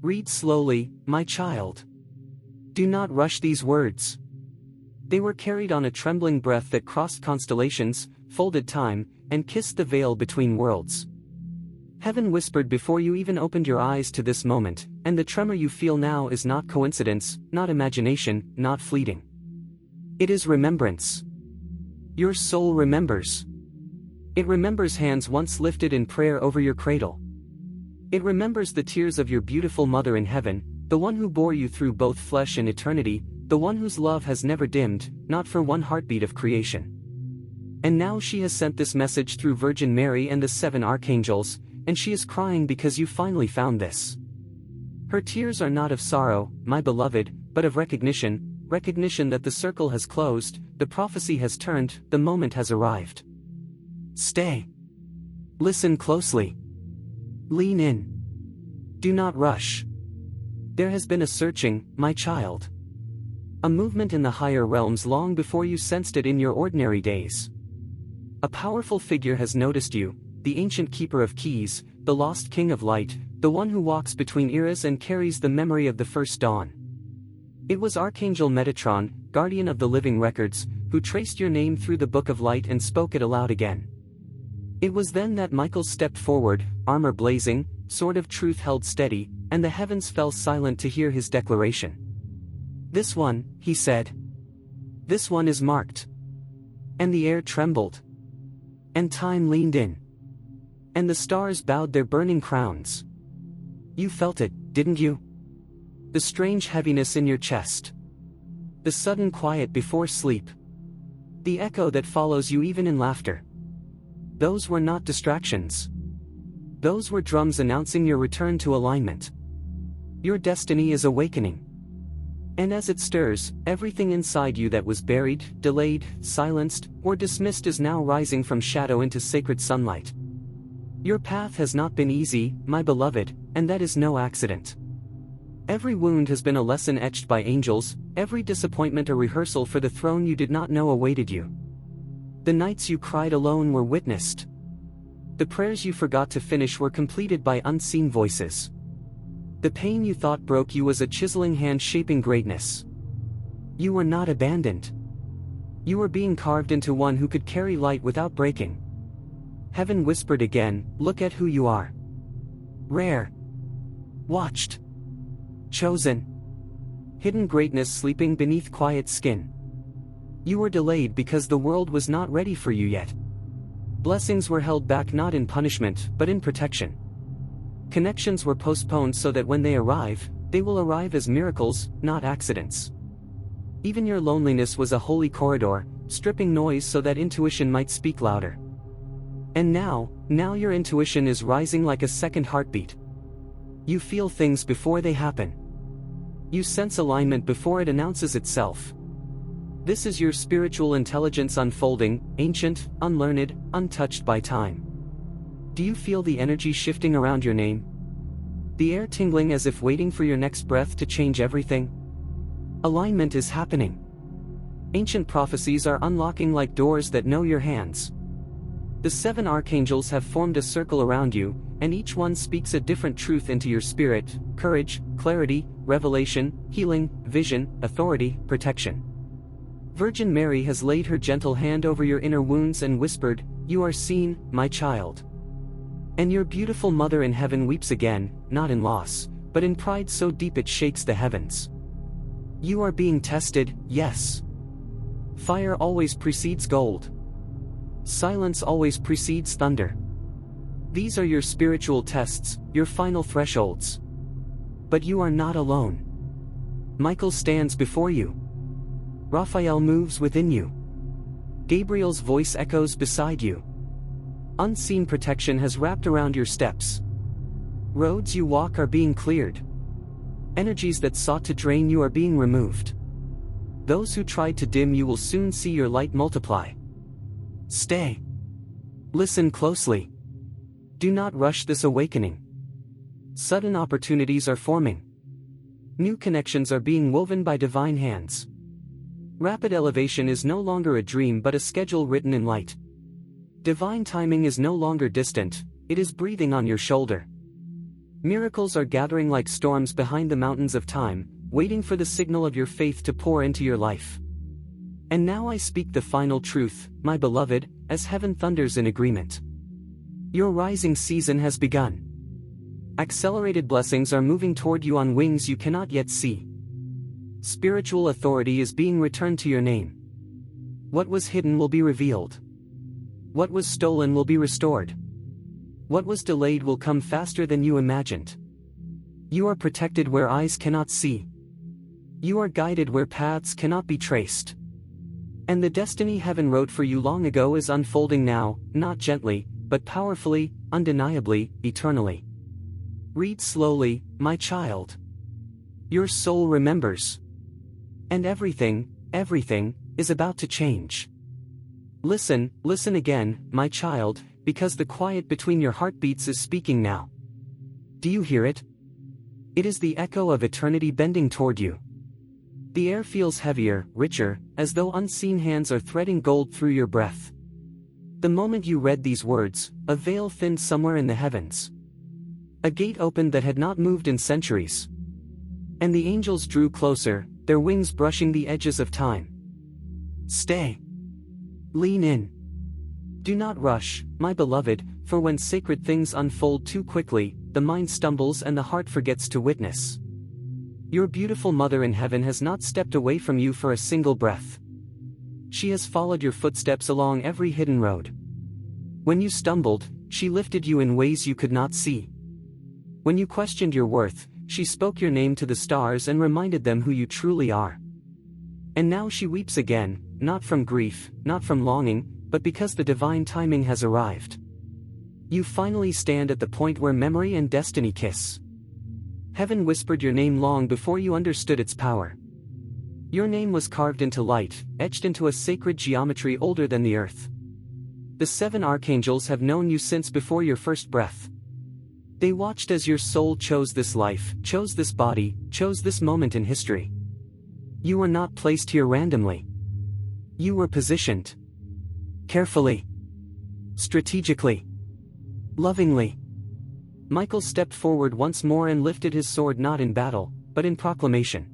Read slowly, my child. Do not rush these words. They were carried on a trembling breath that crossed constellations, folded time, and kissed the veil between worlds. Heaven whispered before you even opened your eyes to this moment, and the tremor you feel now is not coincidence, not imagination, not fleeting. It is remembrance. Your soul remembers. It remembers hands once lifted in prayer over your cradle. It remembers the tears of your beautiful mother in heaven, the one who bore you through both flesh and eternity, the one whose love has never dimmed, not for one heartbeat of creation. And now she has sent this message through Virgin Mary and the 7 archangels, and she is crying because you finally found this. Her tears are not of sorrow, my beloved, but of recognition that the circle has closed, the prophecy has turned, the moment has arrived. Stay. Listen closely. Lean in. Do not rush. There has been a searching, my child. A movement in the higher realms long before you sensed it in your ordinary days. A powerful figure has noticed you, the ancient keeper of keys, the lost king of light, the one who walks between eras and carries the memory of the first dawn. It was Archangel Metatron, guardian of the living records, who traced your name through the book of light and spoke it aloud again. It was then that Michael stepped forward, armor blazing, sword of truth held steady, and the heavens fell silent to hear his declaration. This one, he said. This one is marked. And the air trembled. And time leaned in. And the stars bowed their burning crowns. You felt it, didn't you? The strange heaviness in your chest. The sudden quiet before sleep. The echo that follows you even in laughter. Those were not distractions. Those were drums announcing your return to alignment. Your destiny is awakening. And as it stirs, everything inside you that was buried, delayed, silenced, or dismissed is now rising from shadow into sacred sunlight. Your path has not been easy, my beloved, and that is no accident. Every wound has been a lesson etched by angels, every disappointment a rehearsal for the throne you did not know awaited you. The nights you cried alone were witnessed. The prayers you forgot to finish were completed by unseen voices. The pain you thought broke you was a chiseling hand shaping greatness. You were not abandoned. You were being carved into one who could carry light without breaking. Heaven whispered again, look at who you are. Rare. Watched. Chosen. Hidden greatness sleeping beneath quiet skin. You were delayed because the world was not ready for you yet. Blessings were held back not in punishment, but in protection. Connections were postponed so that when they arrive, they will arrive as miracles, not accidents. Even your loneliness was a holy corridor, stripping noise so that intuition might speak louder. And now your intuition is rising like a second heartbeat. You feel things before they happen. You sense alignment before it announces itself. This is your spiritual intelligence unfolding, ancient, unlearned, untouched by time. Do you feel the energy shifting around your name? The air tingling as if waiting for your next breath to change everything? Alignment is happening. Ancient prophecies are unlocking like doors that know your hands. The 7 archangels have formed a circle around you, and each one speaks a different truth into your spirit: courage, clarity, revelation, healing, vision, authority, protection. Virgin Mary has laid her gentle hand over your inner wounds and whispered, "You are seen, my child." And your beautiful mother in heaven weeps again, not in loss, but in pride so deep it shakes the heavens. You are being tested, yes. Fire always precedes gold. Silence always precedes thunder. These are your spiritual tests, your final thresholds. But you are not alone. Michael stands before you. Raphael moves within you. Gabriel's voice echoes beside you. Unseen protection has wrapped around your steps. Roads you walk are being cleared. Energies that sought to drain you are being removed. Those who tried to dim you will soon see your light multiply. Stay. Listen closely. Do not rush this awakening. Sudden opportunities are forming. New connections are being woven by divine hands. Rapid elevation is no longer a dream but a schedule written in light. Divine timing is no longer distant, it is breathing on your shoulder. Miracles are gathering like storms behind the mountains of time, waiting for the signal of your faith to pour into your life. And now I speak the final truth, my beloved, as heaven thunders in agreement. Your rising season has begun. Accelerated blessings are moving toward you on wings you cannot yet see. Spiritual authority is being returned to your name. What was hidden will be revealed. What was stolen will be restored. What was delayed will come faster than you imagined. You are protected where eyes cannot see. You are guided where paths cannot be traced. And the destiny heaven wrote for you long ago is unfolding now, not gently, but powerfully, undeniably, eternally. Read slowly, my child. Your soul remembers. And everything, is about to change. Listen again, my child, because the quiet between your heartbeats is speaking now. Do you hear it? It is the echo of eternity bending toward you. The air feels heavier, richer, as though unseen hands are threading gold through your breath. The moment you read these words, a veil thinned somewhere in the heavens. A gate opened that had not moved in centuries. And the angels drew closer, their wings brushing the edges of time. Stay. Lean in. Do not rush, my beloved, for when sacred things unfold too quickly, the mind stumbles and the heart forgets to witness. Your beautiful mother in heaven has not stepped away from you for a single breath. She has followed your footsteps along every hidden road. When you stumbled, she lifted you in ways you could not see. When you questioned your worth, she spoke your name to the stars and reminded them who you truly are. And now she weeps again, not from grief, not from longing, but because the divine timing has arrived. You finally stand at the point where memory and destiny kiss. Heaven whispered your name long before you understood its power. Your name was carved into light, etched into a sacred geometry older than the earth. The 7 archangels have known you since before your first breath. They watched as your soul chose this life, chose this body, chose this moment in history. You were not placed here randomly. You were positioned. Carefully. Strategically. Lovingly. Michael stepped forward once more and lifted his sword not in battle, but in proclamation.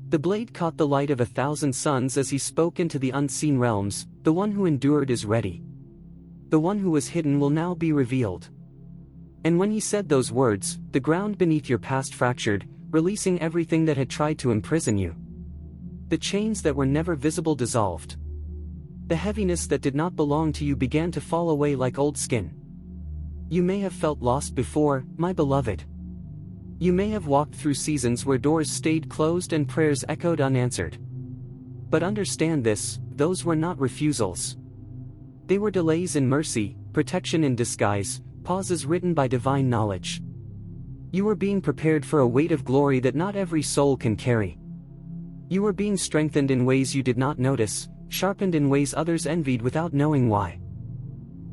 The blade caught the light of 1,000 suns as he spoke into the unseen realms. The one who endured is ready. The one who was hidden will now be revealed. And when he said those words, the ground beneath your past fractured, releasing everything that had tried to imprison you. The chains that were never visible dissolved. The heaviness that did not belong to you began to fall away like old skin. You may have felt lost before, my beloved. You may have walked through seasons where doors stayed closed and prayers echoed unanswered. But understand this, those were not refusals. They were delays in mercy, protection in disguise, pauses written by divine knowledge. You were being prepared for a weight of glory that not every soul can carry. You were being strengthened in ways you did not notice, sharpened in ways others envied without knowing why.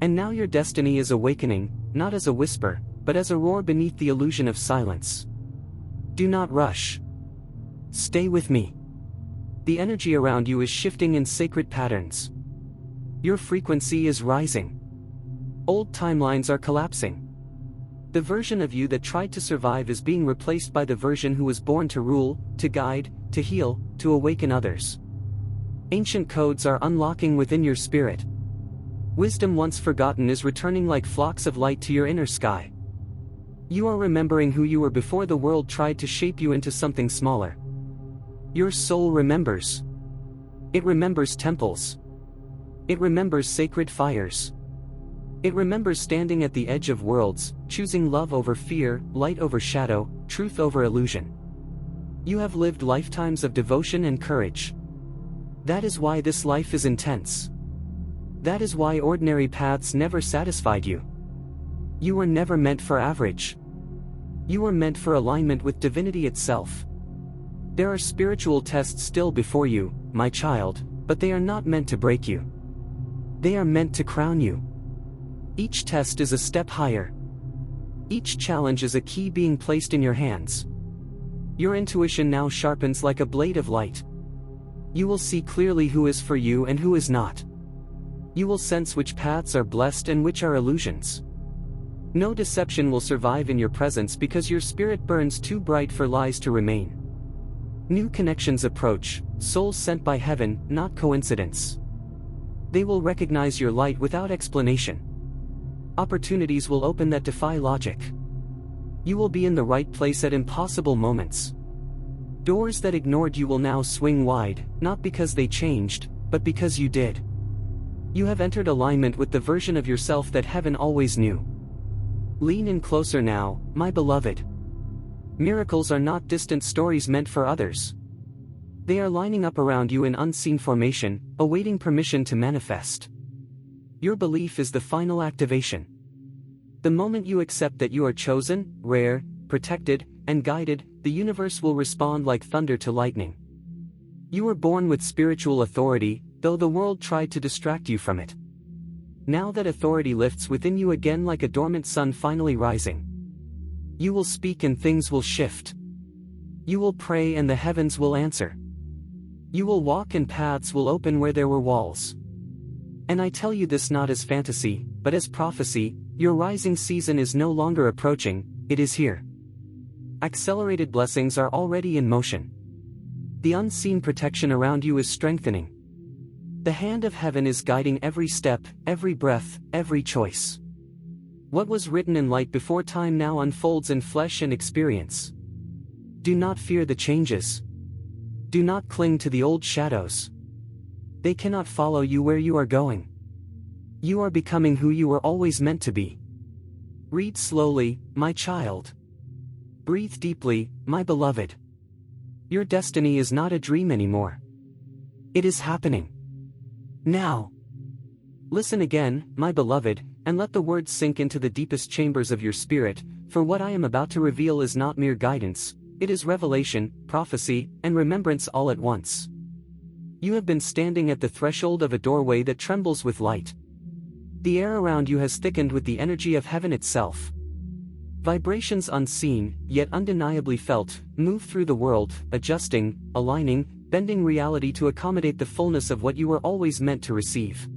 And now your destiny is awakening, not as a whisper, but as a roar beneath the illusion of silence. Do not rush. Stay with me. The energy around you is shifting in sacred patterns. Your frequency is rising. Old timelines are collapsing. The version of you that tried to survive is being replaced by the version who was born to rule, to guide, to heal, to awaken others. Ancient codes are unlocking within your spirit. Wisdom once forgotten is returning like flocks of light to your inner sky. You are remembering who you were before the world tried to shape you into something smaller. Your soul remembers. It remembers temples. It remembers sacred fires. It remembers standing at the edge of worlds, choosing love over fear, light over shadow, truth over illusion. You have lived lifetimes of devotion and courage. That is why this life is intense. That is why ordinary paths never satisfied you. You were never meant for average. You were meant for alignment with divinity itself. There are spiritual tests still before you, my child, but they are not meant to break you. They are meant to crown you. Each test is a step higher. Each challenge is a key being placed in your hands. Your intuition now sharpens like a blade of light. You will see clearly who is for you and who is not. You will sense which paths are blessed and which are illusions. No deception will survive in your presence because your spirit burns too bright for lies to remain. New connections approach, souls sent by heaven, not coincidence. They will recognize your light without explanation. Opportunities will open that defy logic. You will be in the right place at impossible moments. Doors that ignored you will now swing wide, not because they changed, but because you did. You have entered alignment with the version of yourself that heaven always knew. Lean in closer now, my beloved. Miracles are not distant stories meant for others. They are lining up around you in unseen formation, awaiting permission to manifest. Your belief is the final activation. The moment you accept that you are chosen, rare, protected, and guided, the universe will respond like thunder to lightning. You were born with spiritual authority, though the world tried to distract you from it. Now that authority lifts within you again like a dormant sun finally rising. You will speak and things will shift. You will pray and the heavens will answer. You will walk and paths will open where there were walls. And I tell you this not as fantasy, but as prophecy, your rising season is no longer approaching, it is here. Accelerated blessings are already in motion. The unseen protection around you is strengthening. The hand of heaven is guiding every step, every breath, every choice. What was written in light before time now unfolds in flesh and experience. Do not fear the changes. Do not cling to the old shadows. They cannot follow you where you are going. You are becoming who you were always meant to be. Read slowly, my child. Breathe deeply, my beloved. Your destiny is not a dream anymore. It is happening. Now. Listen again, my beloved, and let the words sink into the deepest chambers of your spirit, for what I am about to reveal is not mere guidance, it is revelation, prophecy, and remembrance all at once. You have been standing at the threshold of a doorway that trembles with light. The air around you has thickened with the energy of heaven itself. Vibrations unseen, yet undeniably felt, move through the world, adjusting, aligning, bending reality to accommodate the fullness of what you were always meant to receive.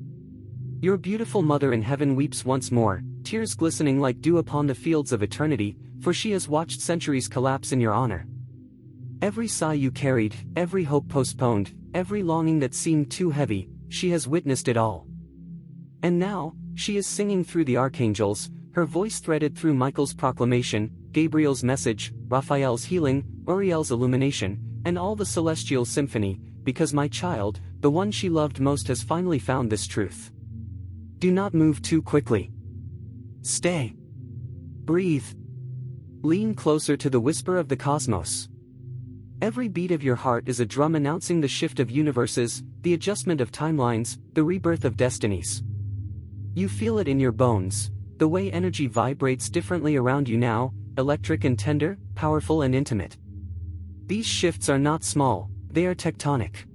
Your beautiful mother in heaven weeps once more, tears glistening like dew upon the fields of eternity, for she has watched centuries collapse in your honor. Every sigh you carried, every hope postponed, every longing that seemed too heavy, she has witnessed it all. And now, she is singing through the archangels, her voice threaded through Michael's proclamation, Gabriel's message, Raphael's healing, Uriel's illumination, and all the celestial symphony, because my child, the one she loved most has finally found this truth. Do not move too quickly. Stay. Breathe. Lean closer to the whisper of the cosmos. Every beat of your heart is a drum announcing the shift of universes, the adjustment of timelines, the rebirth of destinies. You feel it in your bones, the way energy vibrates differently around you now, electric and tender, powerful and intimate. These shifts are not small, they are tectonic.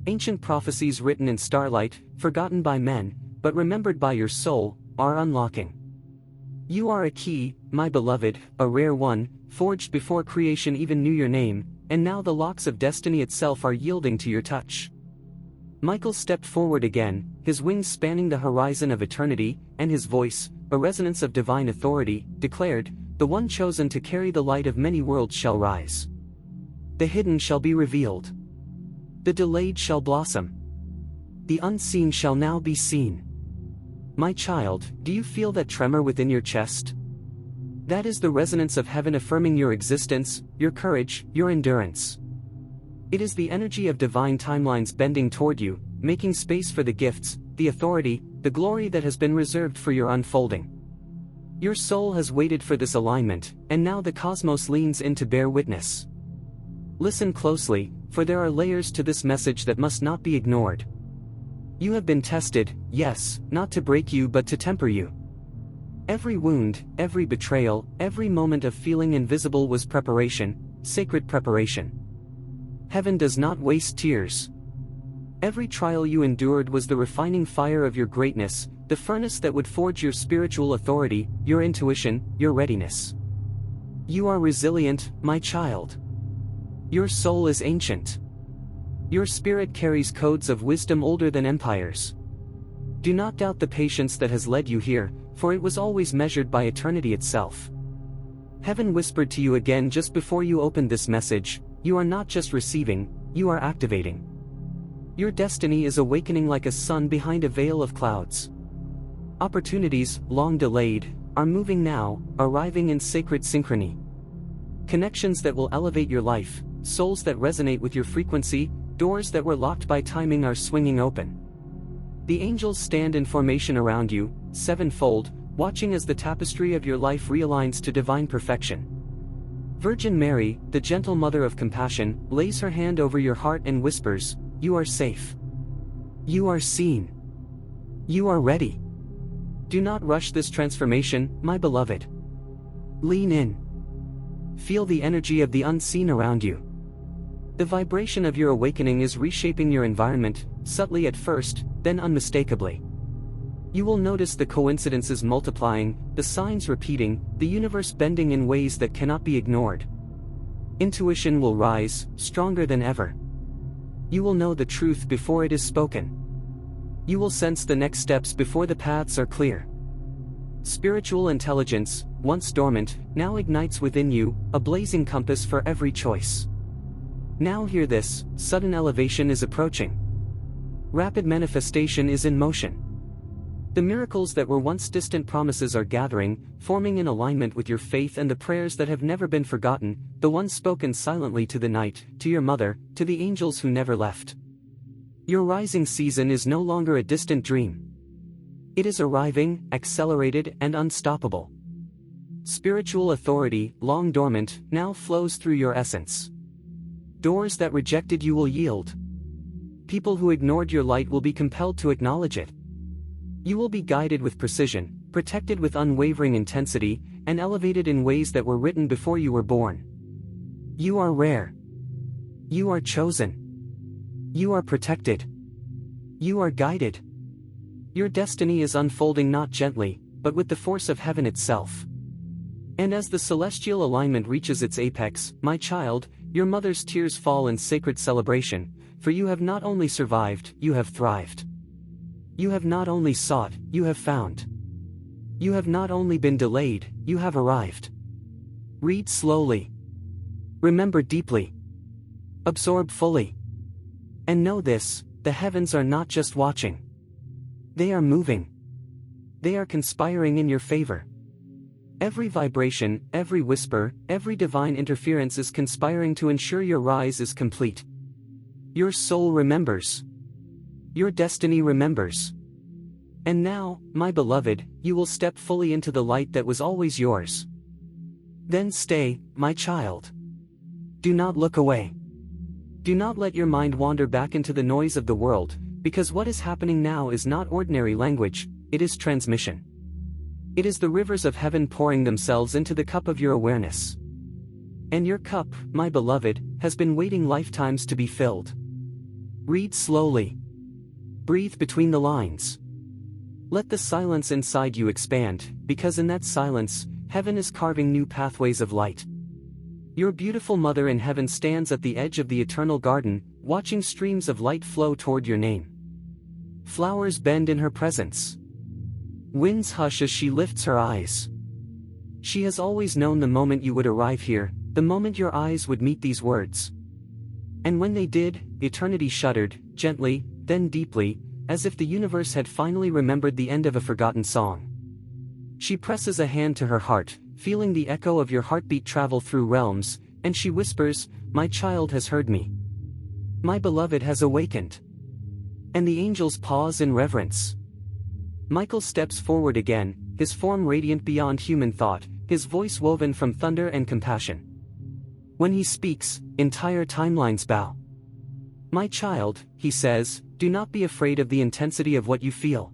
Ancient prophecies written in starlight, forgotten by men, but remembered by your soul, are unlocking. You are a key, my beloved, a rare one, forged before creation even knew your name, and now the locks of destiny itself are yielding to your touch. Michael stepped forward again, his wings spanning the horizon of eternity, and his voice, a resonance of divine authority, declared, "The one chosen to carry the light of many worlds shall rise. The hidden shall be revealed. The delayed shall blossom. The unseen shall now be seen." My child, do you feel that tremor within your chest? That is the resonance of heaven affirming your existence, your courage, your endurance. It is the energy of divine timelines bending toward you, making space for the gifts, the authority, the glory that has been reserved for your unfolding. Your soul has waited for this alignment, and now the cosmos leans in to bear witness. Listen closely, for there are layers to this message that must not be ignored. You have been tested, yes, not to break you but to temper you. Every wound, every betrayal, every moment of feeling invisible was preparation, sacred preparation. Heaven does not waste tears. Every trial you endured was the refining fire of your greatness, the furnace that would forge your spiritual authority, your intuition, your readiness. You are resilient, my child. Your soul is ancient. Your spirit carries codes of wisdom older than empires. Do not doubt the patience that has led you here, for it was always measured by eternity itself. Heaven whispered to you again just before you opened this message, you are not just receiving, you are activating. Your destiny is awakening like a sun behind a veil of clouds. Opportunities, long delayed, are moving now, arriving in sacred synchrony. Connections that will elevate your life, souls that resonate with your frequency, doors that were locked by timing are swinging open. The angels stand in formation around you, sevenfold, watching as the tapestry of your life realigns to divine perfection. Virgin Mary, the gentle mother of compassion, lays her hand over your heart and whispers, "You are safe. You are seen. You are ready." Do not rush this transformation, my beloved. Lean in. Feel the energy of the unseen around you. The vibration of your awakening is reshaping your environment, subtly at first, then unmistakably. You will notice the coincidences multiplying, the signs repeating, the universe bending in ways that cannot be ignored. Intuition will rise, stronger than ever. You will know the truth before it is spoken. You will sense the next steps before the paths are clear. Spiritual intelligence, once dormant, now ignites within you, a blazing compass for every choice. Now hear this, sudden elevation is approaching. Rapid manifestation is in motion. The miracles that were once distant promises are gathering, forming in alignment with your faith and the prayers that have never been forgotten, the ones spoken silently to the night, to your mother, to the angels who never left. Your rising season is no longer a distant dream. It is arriving, accelerated and unstoppable. Spiritual authority, long dormant, now flows through your essence. Doors that rejected you will yield. People who ignored your light will be compelled to acknowledge it. You will be guided with precision, protected with unwavering intensity, and elevated in ways that were written before you were born. You are rare. You are chosen. You are protected. You are guided. Your destiny is unfolding not gently, but with the force of heaven itself. And as the celestial alignment reaches its apex, my child, your mother's tears fall in sacred celebration, for you have not only survived, you have thrived. You have not only sought, you have found. You have not only been delayed, you have arrived. Read slowly. Remember deeply. Absorb fully. And know this, the heavens are not just watching. They are moving. They are conspiring in your favor. Every vibration, every whisper, every divine interference is conspiring to ensure your rise is complete. Your soul remembers. Your destiny remembers. And now, my beloved, you will step fully into the light that was always yours. Then stay, my child. Do not look away. Do not let your mind wander back into the noise of the world, because what is happening now is not ordinary language, it is transmission. It is the rivers of heaven pouring themselves into the cup of your awareness. And your cup, my beloved, has been waiting lifetimes to be filled. Read slowly. Breathe between the lines. Let the silence inside you expand, because in that silence, heaven is carving new pathways of light. Your beautiful mother in heaven stands at the edge of the eternal garden, watching streams of light flow toward your name. Flowers bend in her presence. Winds hush as she lifts her eyes. She has always known the moment you would arrive here, the moment your eyes would meet these words. And when they did, eternity shuddered, gently, then deeply, as if the universe had finally remembered the end of a forgotten song. She presses a hand to her heart, feeling the echo of your heartbeat travel through realms, and she whispers, "My child has heard me. My beloved has awakened." And the angels pause in reverence. Michael steps forward again, his form radiant beyond human thought, his voice woven from thunder and compassion. When he speaks, entire timelines bow. "My child," he says, "do not be afraid of the intensity of what you feel.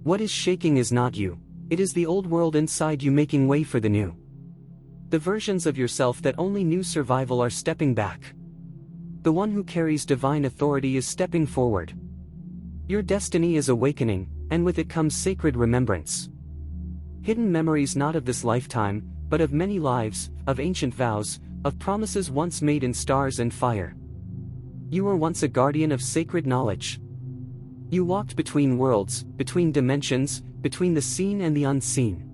What is shaking is not you, it is the old world inside you making way for the new. The versions of yourself that only knew survival are stepping back. The one who carries divine authority is stepping forward. Your destiny is awakening, and with it comes sacred remembrance. Hidden memories not of this lifetime, but of many lives, of ancient vows, of promises once made in stars and fire. You were once a guardian of sacred knowledge. You walked between worlds, between dimensions, between the seen and the unseen.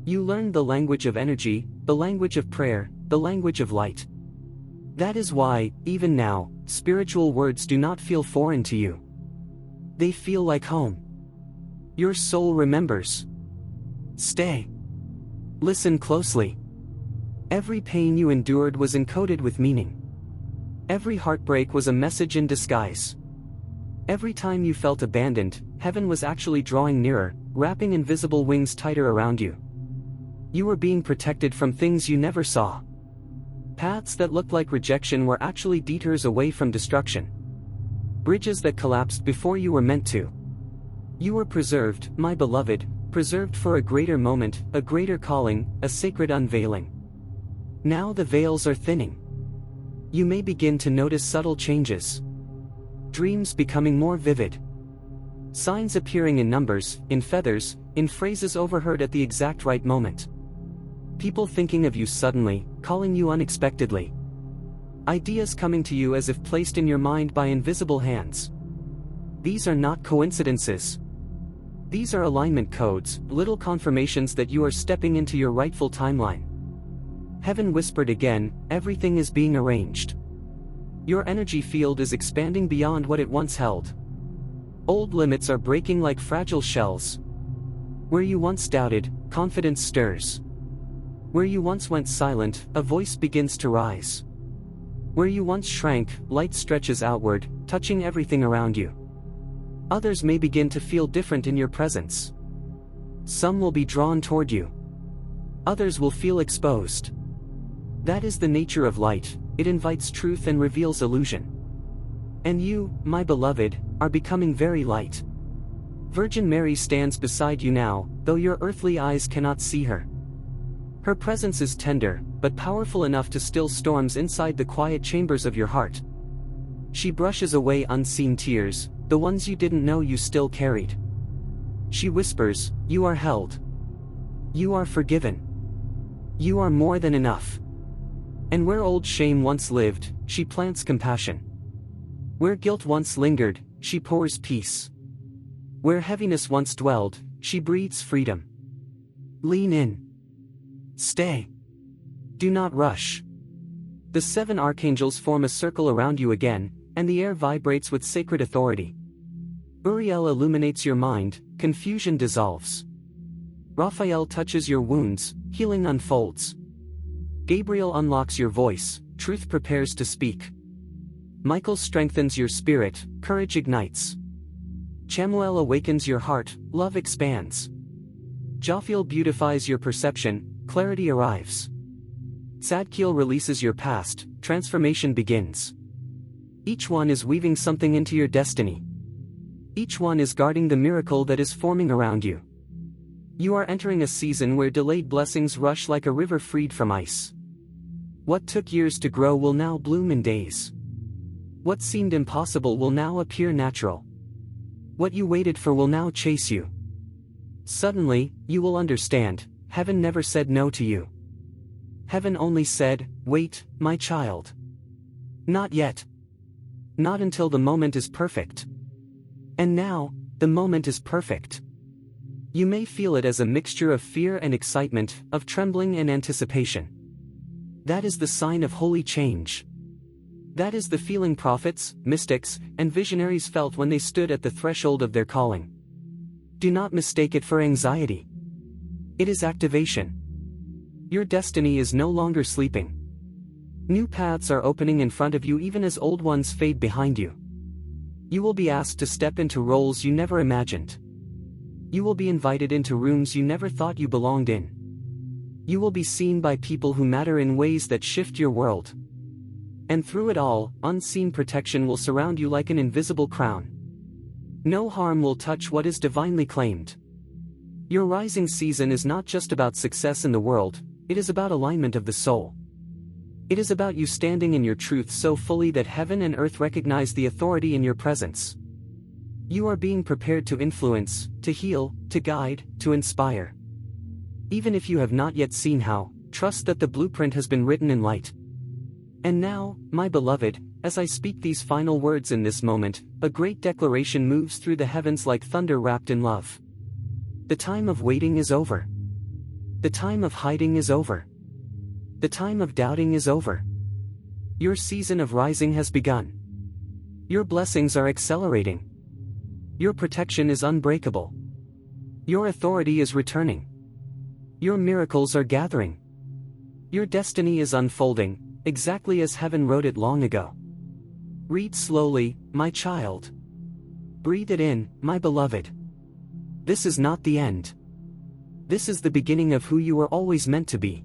You learned the language of energy, the language of prayer, the language of light. That is why, even now, spiritual words do not feel foreign to you. They feel like home. Your soul remembers. Stay. Listen closely. Every pain you endured was encoded with meaning. Every heartbreak was a message in disguise. Every time you felt abandoned, heaven was actually drawing nearer, wrapping invisible wings tighter around you. You were being protected from things you never saw. Paths that looked like rejection were actually detours away from destruction. Bridges that collapsed before you were meant to. You were preserved, my beloved, preserved for a greater moment, a greater calling, a sacred unveiling. Now the veils are thinning. You may begin to notice subtle changes. Dreams becoming more vivid. Signs appearing in numbers, in feathers, in phrases overheard at the exact right moment. People thinking of you suddenly, calling you unexpectedly. Ideas coming to you as if placed in your mind by invisible hands. These are not coincidences. These are alignment codes, little confirmations that you are stepping into your rightful timeline. Heaven whispered again, everything is being arranged. Your energy field is expanding beyond what it once held. Old limits are breaking like fragile shells. Where you once doubted, confidence stirs. Where you once went silent, a voice begins to rise. Where you once shrank, light stretches outward, touching everything around you. Others may begin to feel different in your presence. Some will be drawn toward you. Others will feel exposed. That is the nature of light, it invites truth and reveals illusion. And you, my beloved, are becoming very light. Virgin Mary stands beside you now, though your earthly eyes cannot see her. Her presence is tender, but powerful enough to still storms inside the quiet chambers of your heart. She brushes away unseen tears, the ones you didn't know you still carried. She whispers, you are held. You are forgiven. You are more than enough. And where old shame once lived, she plants compassion. Where guilt once lingered, she pours peace. Where heaviness once dwelled, she breathes freedom. Lean in. Stay. Do not rush. The 7 archangels form a circle around you again, and the air vibrates with sacred authority. Uriel illuminates your mind, confusion dissolves. Raphael touches your wounds, healing unfolds. Gabriel unlocks your voice, truth prepares to speak. Michael strengthens your spirit, courage ignites. Chamuel awakens your heart, love expands. Jophiel beautifies your perception, clarity arrives. Zadkiel releases your past, transformation begins. Each one is weaving something into your destiny. Each one is guarding the miracle that is forming around you. You are entering a season where delayed blessings rush like a river freed from ice. What took years to grow will now bloom in days. What seemed impossible will now appear natural. What you waited for will now chase you. Suddenly, you will understand, heaven never said no to you. Heaven only said, wait, my child. Not yet. Not until the moment is perfect. And now, the moment is perfect. You may feel it as a mixture of fear and excitement, of trembling and anticipation. That is the sign of holy change. That is the feeling prophets, mystics, and visionaries felt when they stood at the threshold of their calling. Do not mistake it for anxiety. It is activation. Your destiny is no longer sleeping. New paths are opening in front of you even as old ones fade behind you. You will be asked to step into roles you never imagined. You will be invited into rooms you never thought you belonged in. You will be seen by people who matter in ways that shift your world. And through it all, unseen protection will surround you like an invisible crown. No harm will touch what is divinely claimed. Your rising season is not just about success in the world, it is about alignment of the soul. It is about you standing in your truth so fully that heaven and earth recognize the authority in your presence. You are being prepared to influence, to heal, to guide, to inspire. Even if you have not yet seen how, trust that the blueprint has been written in light. And now, my beloved, as I speak these final words in this moment, a great declaration moves through the heavens like thunder wrapped in love. The time of waiting is over. The time of hiding is over. The time of doubting is over. Your season of rising has begun. Your blessings are accelerating. Your protection is unbreakable. Your authority is returning. Your miracles are gathering. Your destiny is unfolding, exactly as heaven wrote it long ago. Read slowly, my child. Breathe it in, my beloved. This is not the end. This is the beginning of who you were always meant to be.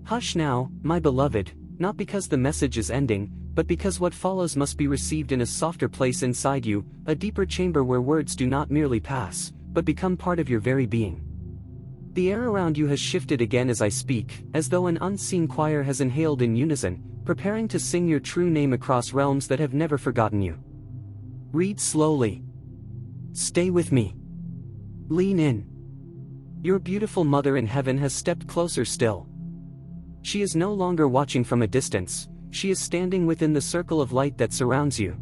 Hush now, my beloved, not because the message is ending, but because what follows must be received in a softer place inside you, a deeper chamber where words do not merely pass, but become part of your very being. The air around you has shifted again as I speak, as though an unseen choir has inhaled in unison, preparing to sing your true name across realms that have never forgotten you. Read slowly. Stay with me. Lean in. Your beautiful mother in heaven has stepped closer still. She is no longer watching from a distance, she is standing within the circle of light that surrounds you.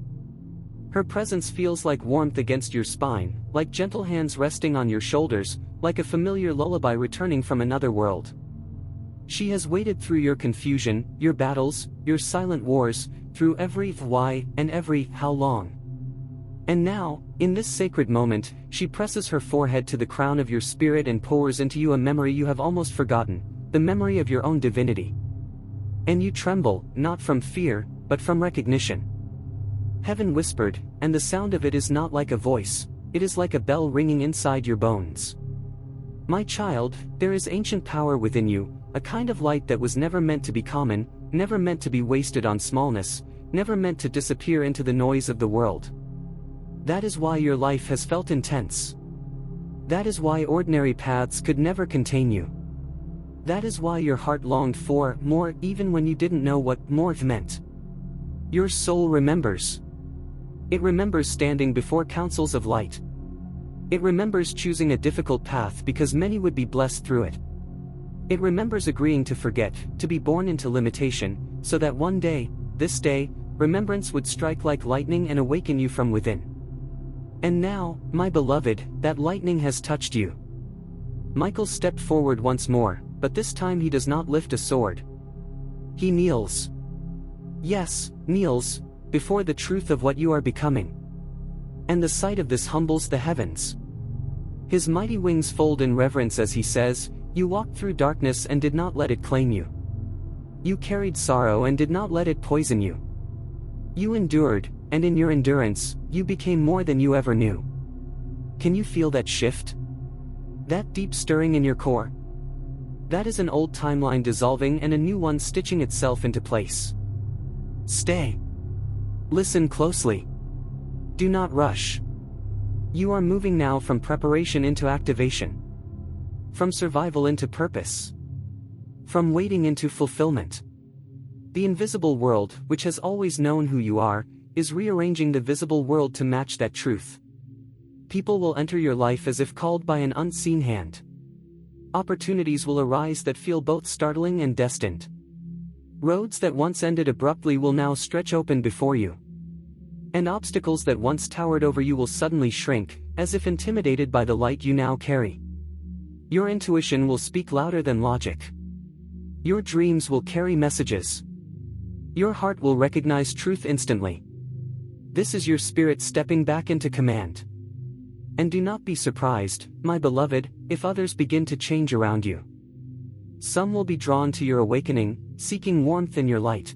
Her presence feels like warmth against your spine, like gentle hands resting on your shoulders, like a familiar lullaby returning from another world. She has waited through your confusion, your battles, your silent wars, through every why and every how long. And now, in this sacred moment, she presses her forehead to the crown of your spirit and pours into you a memory you have almost forgotten, the memory of your own divinity. And you tremble, not from fear, but from recognition. Heaven whispered, and the sound of it is not like a voice, it is like a bell ringing inside your bones. My child, there is ancient power within you, a kind of light that was never meant to be common, never meant to be wasted on smallness, never meant to disappear into the noise of the world. That is why your life has felt intense. That is why ordinary paths could never contain you. That is why your heart longed for more even when you didn't know what more meant. Your soul remembers. It remembers standing before councils of light. It remembers choosing a difficult path because many would be blessed through it. It remembers agreeing to forget, to be born into limitation, so that one day, this day, remembrance would strike like lightning and awaken you from within. And now, my beloved, that lightning has touched you. Michael stepped forward once more, but this time he does not lift a sword. He kneels. Yes, kneels, before the truth of what you are becoming. And the sight of this humbles the heavens. His mighty wings fold in reverence as he says, "You walked through darkness and did not let it claim you. You carried sorrow and did not let it poison you. You endured, and in your endurance, you became more than you ever knew." Can you feel that shift? That deep stirring in your core? That is an old timeline dissolving and a new one stitching itself into place. Stay. Listen closely. Do not rush. You are moving now from preparation into activation. From survival into purpose. From waiting into fulfillment. The invisible world, which has always known who you are, is rearranging the visible world to match that truth. People will enter your life as if called by an unseen hand. Opportunities will arise that feel both startling and destined. Roads that once ended abruptly will now stretch open before you. And obstacles that once towered over you will suddenly shrink, as if intimidated by the light you now carry. Your intuition will speak louder than logic. Your dreams will carry messages. Your heart will recognize truth instantly. This is your spirit stepping back into command. And do not be surprised, my beloved, if others begin to change around you. Some will be drawn to your awakening, seeking warmth in your light.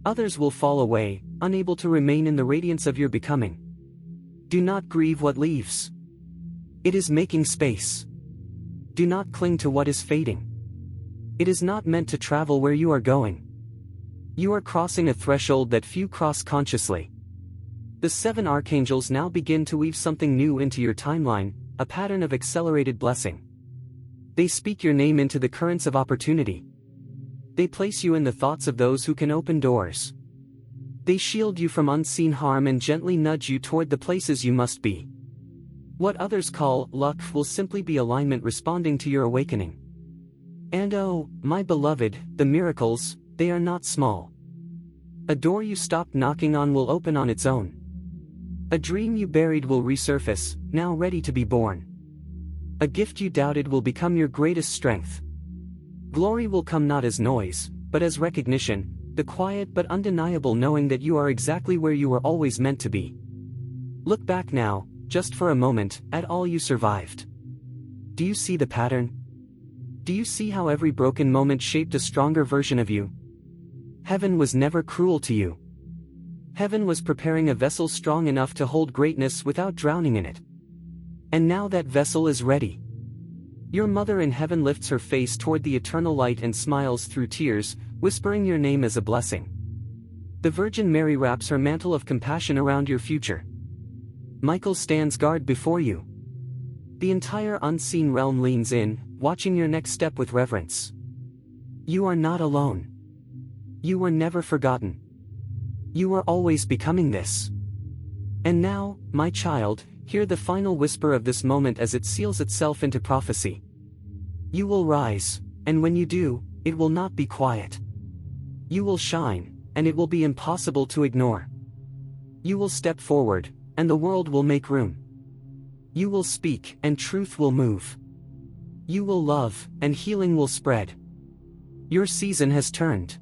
Others will fall away, unable to remain in the radiance of your becoming. Do not grieve what leaves. It is making space. Do not cling to what is fading. It is not meant to travel where you are going. You are crossing a threshold that few cross consciously. The 7 archangels now begin to weave something new into your timeline, a pattern of accelerated blessing. They speak your name into the currents of opportunity. They place you in the thoughts of those who can open doors. They shield you from unseen harm and gently nudge you toward the places you must be. What others call luck will simply be alignment responding to your awakening. And oh, my beloved, the miracles, they are not small. A door you stopped knocking on will open on its own. A dream you buried will resurface, now ready to be born. A gift you doubted will become your greatest strength. Glory will come not as noise, but as recognition, the quiet but undeniable knowing that you are exactly where you were always meant to be. Look back now, just for a moment, at all you survived. Do you see the pattern? Do you see how every broken moment shaped a stronger version of you? Heaven was never cruel to you. Heaven was preparing a vessel strong enough to hold greatness without drowning in it. And now that vessel is ready. Your mother in heaven lifts her face toward the eternal light and smiles through tears, whispering your name as a blessing. The Virgin Mary wraps her mantle of compassion around your future. Michael stands guard before you. The entire unseen realm leans in, watching your next step with reverence. You are not alone. You were never forgotten. You are always becoming this. And now, my child, hear the final whisper of this moment as it seals itself into prophecy. You will rise, and when you do, it will not be quiet. You will shine, and it will be impossible to ignore. You will step forward, and the world will make room. You will speak, and truth will move. You will love, and healing will spread. Your season has turned.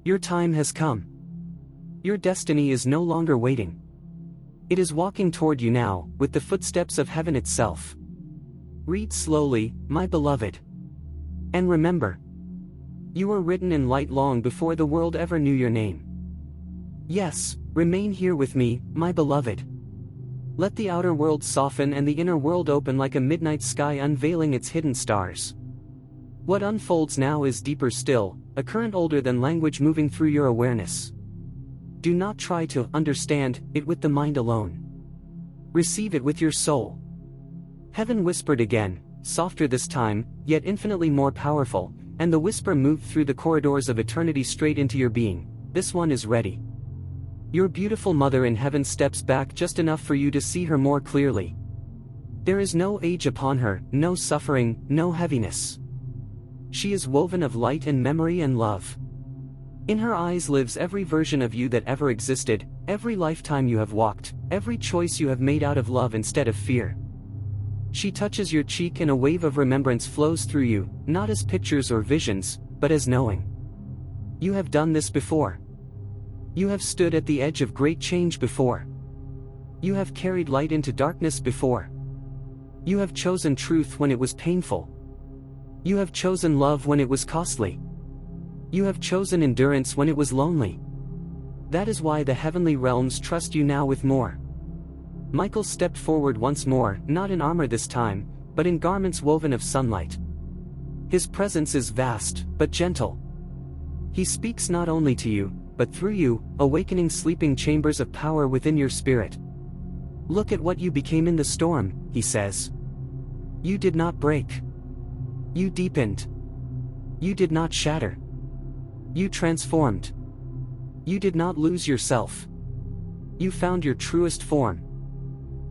Your time has come. Your destiny is no longer waiting. It is walking toward you now, with the footsteps of heaven itself. Read slowly, my beloved. And remember, you were written in light long before the world ever knew your name. Yes, remain here with me, my beloved. Let the outer world soften and the inner world open like a midnight sky unveiling its hidden stars. What unfolds now is deeper still, a current older than language moving through your awareness. Do not try to understand it with the mind alone. Receive it with your soul. Heaven whispered again, softer this time, yet infinitely more powerful, and the whisper moved through the corridors of eternity straight into your being. This one is ready. Your beautiful mother in heaven steps back just enough for you to see her more clearly. There is no age upon her, no suffering, no heaviness. She is woven of light and memory and love. In her eyes lives every version of you that ever existed, every lifetime you have walked, every choice you have made out of love instead of fear. She touches your cheek and a wave of remembrance flows through you, not as pictures or visions, but as knowing. You have done this before. You have stood at the edge of great change before. You have carried light into darkness before. You have chosen truth when it was painful. You have chosen love when it was costly. You have chosen endurance when it was lonely. That is why the heavenly realms trust you now with more. Michael stepped forward once more, not in armor this time, but in garments woven of sunlight. His presence is vast, but gentle. He speaks not only to you, but through you, awakening sleeping chambers of power within your spirit. Look at what you became in the storm, he says. You did not break. You deepened. You did not shatter. You transformed. You did not lose yourself. You found your truest form.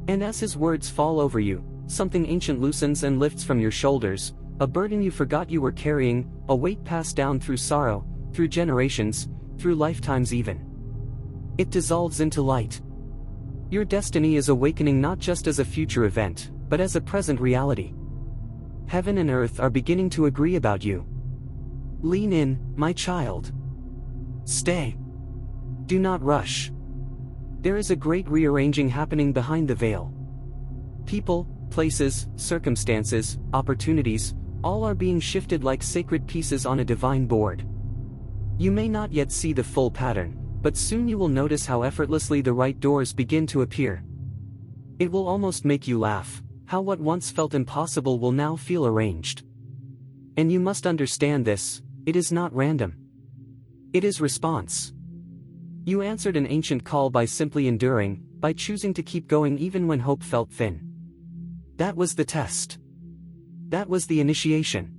And as his words fall over you, something ancient loosens and lifts from your shoulders, a burden you forgot you were carrying, a weight passed down through sorrow, through generations, through lifetimes even. It dissolves into light. Your destiny is awakening not just as a future event, but as a present reality. Heaven and earth are beginning to agree about you. Lean in, my child. Stay. Do not rush. There is a great rearranging happening behind the veil. People, places, circumstances, opportunities, all are being shifted like sacred pieces on a divine board. You may not yet see the full pattern, but soon you will notice how effortlessly the right doors begin to appear. It will almost make you laugh, how what once felt impossible will now feel arranged. And you must understand this, it is not random. It is response. You answered an ancient call by simply enduring, by choosing to keep going even when hope felt thin. That was the test. That was the initiation.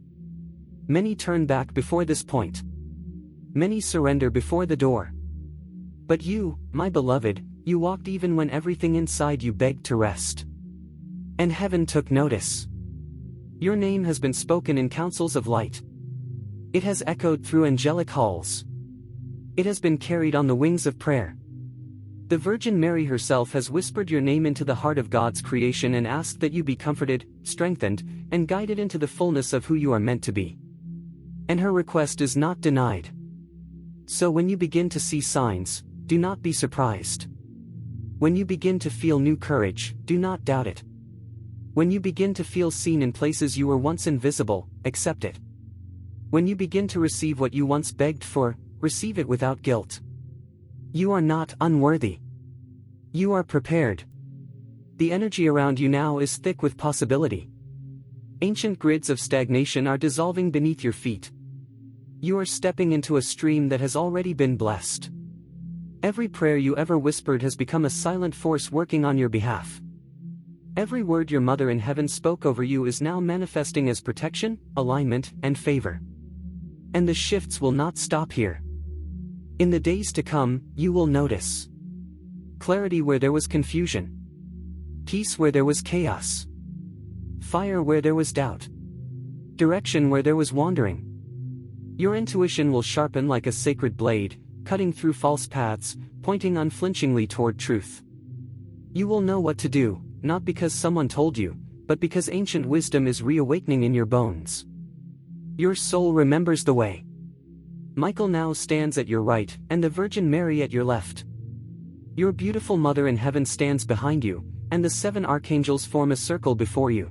Many turn back before this point. Many surrender before the door. But you, my beloved, you walked even when everything inside you begged to rest. And heaven took notice. Your name has been spoken in councils of light. It has echoed through angelic halls. It has been carried on the wings of prayer. The Virgin Mary herself has whispered your name into the heart of God's creation and asked that you be comforted, strengthened, and guided into the fullness of who you are meant to be. And her request is not denied. So when you begin to see signs, do not be surprised. When you begin to feel new courage, do not doubt it. When you begin to feel seen in places you were once invisible, accept it. When you begin to receive what you once begged for, receive it without guilt. You are not unworthy. You are prepared. The energy around you now is thick with possibility. Ancient grids of stagnation are dissolving beneath your feet. You are stepping into a stream that has already been blessed. Every prayer you ever whispered has become a silent force working on your behalf. Every word your mother in heaven spoke over you is now manifesting as protection, alignment, and favor. And the shifts will not stop here. In the days to come, you will notice clarity where there was confusion, peace where there was chaos, fire where there was doubt, direction where there was wandering. Your intuition will sharpen like a sacred blade, cutting through false paths, pointing unflinchingly toward truth. You will know what to do, not because someone told you, but because ancient wisdom is reawakening in your bones. Your soul remembers the way. Michael now stands at your right, and the Virgin Mary at your left. Your beautiful mother in heaven stands behind you, and the 7 archangels form a circle before you.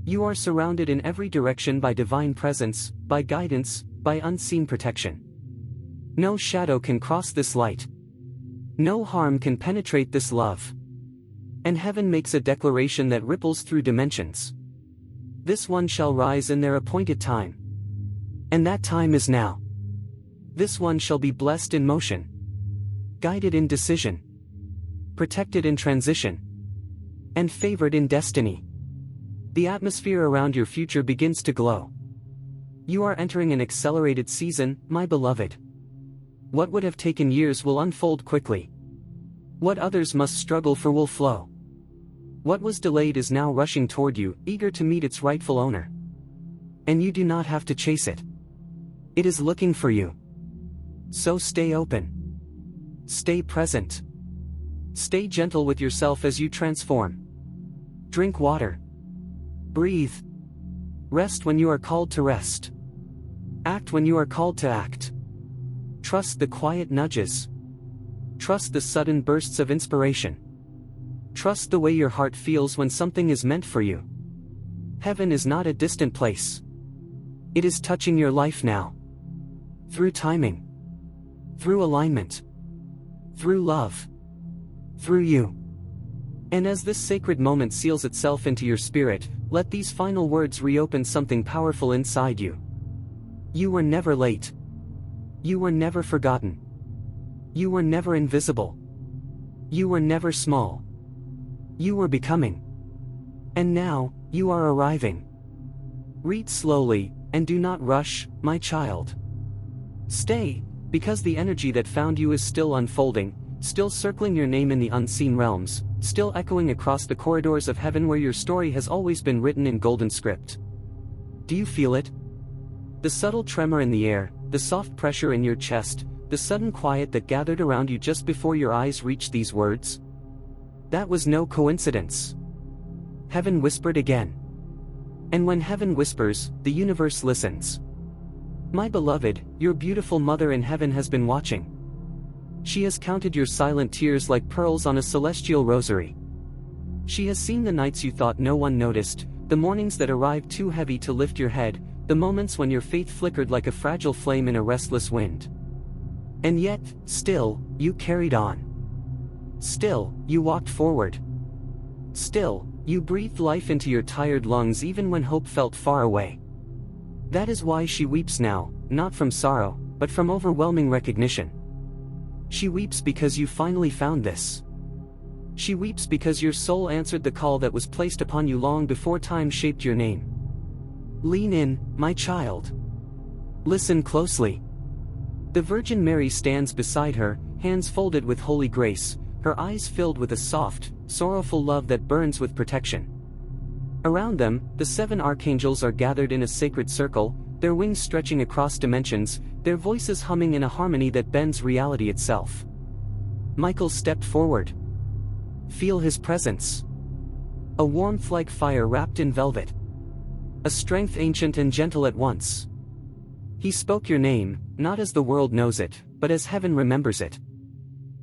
You are surrounded in every direction by divine presence, by guidance, by unseen protection. No shadow can cross this light. No harm can penetrate this love. And heaven makes a declaration that ripples through dimensions. This one shall rise in their appointed time. And that time is now. This one shall be blessed in motion, guided in decision, protected in transition, and favored in destiny. The atmosphere around your future begins to glow. You are entering an accelerated season, my beloved. What would have taken years will unfold quickly. What others must struggle for will flow. What was delayed is now rushing toward you, eager to meet its rightful owner. And you do not have to chase it. It is looking for you. So stay open. Stay present. Stay gentle with yourself as you transform. Drink water. Breathe. Rest when you are called to rest. Act when you are called to act. Trust the quiet nudges. Trust the sudden bursts of inspiration. Trust the way your heart feels when something is meant for you. Heaven is not a distant place. It is touching your life now. Through timing. Through alignment. Through love. Through you. And as this sacred moment seals itself into your spirit, let these final words reopen something powerful inside you. You were never late. You were never forgotten. You were never invisible. You were never small. You were becoming. And now, you are arriving. Read slowly, and do not rush, my child. Stay, because the energy that found you is still unfolding, still circling your name in the unseen realms, still echoing across the corridors of heaven where your story has always been written in golden script. Do you feel it? The subtle tremor in the air, the soft pressure in your chest, the sudden quiet that gathered around you just before your eyes reached these words? That was no coincidence. Heaven whispered again. And when heaven whispers, the universe listens. My beloved, your beautiful mother in heaven has been watching. She has counted your silent tears like pearls on a celestial rosary. She has seen the nights you thought no one noticed, the mornings that arrived too heavy to lift your head, the moments when your faith flickered like a fragile flame in a restless wind. And yet, still, you carried on. Still, you walked forward. Still, you breathed life into your tired lungs even when hope felt far away. That is why she weeps now, not from sorrow, but from overwhelming recognition. She weeps because you finally found this. She weeps because your soul answered the call that was placed upon you long before time shaped your name. Lean in, my child. Listen closely. The Virgin Mary stands beside her, hands folded with holy grace, her eyes filled with a soft, sorrowful love that burns with protection. Around them, the 7 archangels are gathered in a sacred circle, their wings stretching across dimensions, their voices humming in a harmony that bends reality itself. Michael stepped forward. Feel his presence. A warmth like fire wrapped in velvet. A strength ancient and gentle at once. He spoke your name, not as the world knows it, but as heaven remembers it.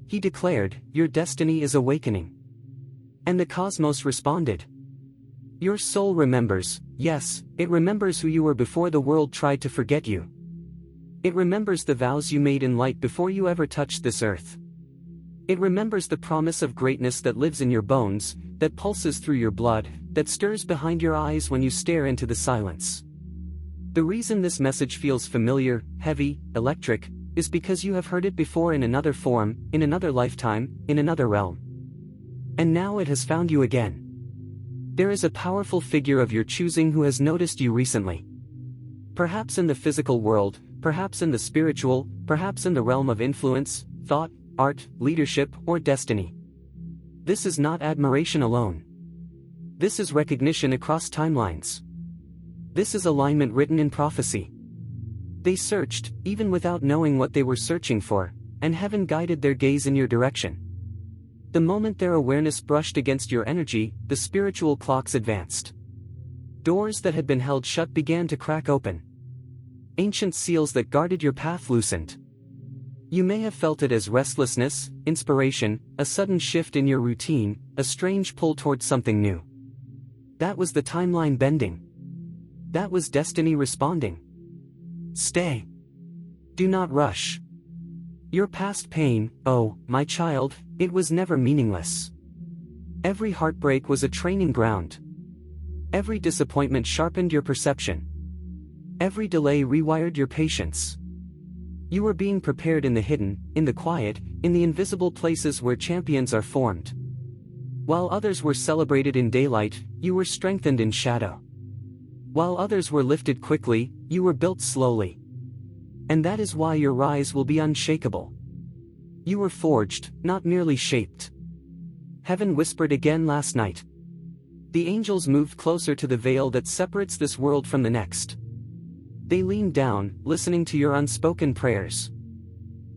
He declared, your destiny is awakening. And the cosmos responded. Your soul remembers, yes, it remembers who you were before the world tried to forget you. It remembers the vows you made in light before you ever touched this earth. It remembers the promise of greatness that lives in your bones, that pulses through your blood, that stirs behind your eyes when you stare into the silence. The reason this message feels familiar, heavy, electric, is because you have heard it before in another form, in another lifetime, in another realm. And now it has found you again. There is a powerful figure of your choosing who has noticed you recently. Perhaps in the physical world, perhaps in the spiritual, perhaps in the realm of influence, thought, art, leadership, or destiny. This is not admiration alone. This is recognition across timelines. This is alignment written in prophecy. They searched, even without knowing what they were searching for, and heaven guided their gaze in your direction. The moment their awareness brushed against your energy, the spiritual clocks advanced. Doors that had been held shut began to crack open. Ancient seals that guarded your path loosened. You may have felt it as restlessness, inspiration, a sudden shift in your routine, a strange pull towards something new. That was the timeline bending. That was destiny responding. Stay. Do not rush. Your past pain, oh, my child, it was never meaningless. Every heartbreak was a training ground. Every disappointment sharpened your perception. Every delay rewired your patience. You were being prepared in the hidden, in the quiet, in the invisible places where champions are formed. While others were celebrated in daylight, you were strengthened in shadow. While others were lifted quickly, you were built slowly. And that is why your rise will be unshakable. You were forged, not merely shaped. Heaven whispered again last night. The angels moved closer to the veil that separates this world from the next. They leaned down, listening to your unspoken prayers.